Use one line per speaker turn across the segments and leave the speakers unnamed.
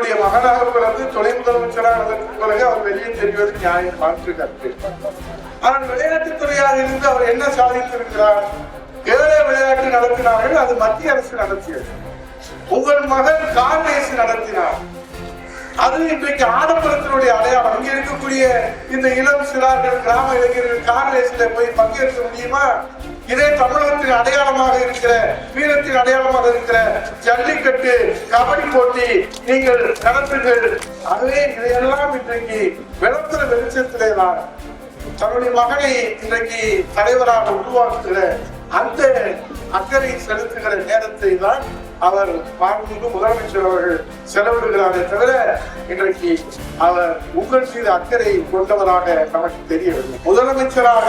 தன்னுடைய மகனாக பிறந்து துணை முதலமைச்சரானதற்கு பிறகு அவர் வெளியே தெரிவது நியாயம் மாற்று கருத்து. ஆனால் விளையாட்டுத்துறையாக இருந்து அவர் என்ன சாதித்திருக்கிறார்? ஏழை விளையாட்டு நடத்தினார்கள், அது மத்திய அரசு நடத்தியது. உங்கள் மகன் கார் ரேஸ் நடத்தினார், அது இன்றைக்கு ஆடம்பரத்தினுடைய அடையாளம். இங்க இருக்கக்கூடிய இந்த இளம் சிறார்கள், கிராம இளைஞர்கள் கார் ரேஸ்ல போய் பங்கேற்க முடியுமா? இதே தமிழகத்தின் அடையாளமாக இருக்கிற, வீரத்தின் அடையாளமாக இருக்கிற ஜல்லிக்கட்டு, கபடி போட்டி நீங்கள் நடத்துங்கள். ஆகவே இதையெல்லாம் இன்றைக்கு விளம்பர வெளிச்சத்திலே தான் தன்னுடைய மகனை இன்றைக்கு தலைவராக உருவாக்குகிற அந்த அக்கறை செலுத்துகிற நேரத்தை தான் அவர் மாண்புமிகு முதலமைச்சர் அவர்கள் செலவிடுகிறாரே தவிர இன்றைக்கு அவர் உங்கள் மீது அக்கறை கொண்டவராக நமக்கு தெரியவில்லை. முதலமைச்சராக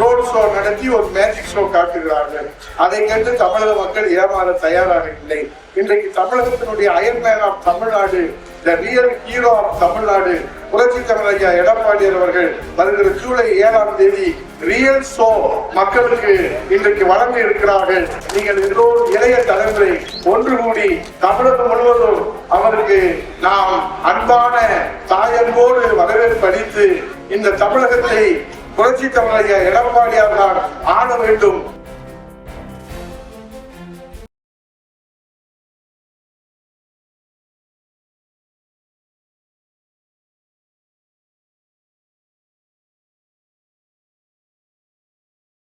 ரோட் ஷோ நடத்தி ஒரு மேஜிக் ஷோ காட்டுகிறார்கள். அதை கண்டு தமிழக மக்கள் ஏமாற தயாராக இல்லை. இன்றைக்கு தமிழகத்தினுடைய iron man of Tamil Nadu, the real hero of Tamil Nadu புரட்சி தமிழர் ஐயா எடப்பாடியார் அவர்கள் வருகிற ஜூலை 7ஆம் தேதி ரியல் ஷோ மக்களுக்கு இன்றைக்கு வழங்க இருக்கிறார்கள். நீங்கள் எல்லோரும் இளைய தலைமுறை ஒன்று கூடி தமிழகம் முழுவதும் அவருக்கு நாம் அன்பான தாயன்போடு வரவேற்பு அளித்து இந்த தமிழகத்தை புரட்சி தமிழர் ஐயா எடப்பாடியார் தான் ஆள வேண்டும்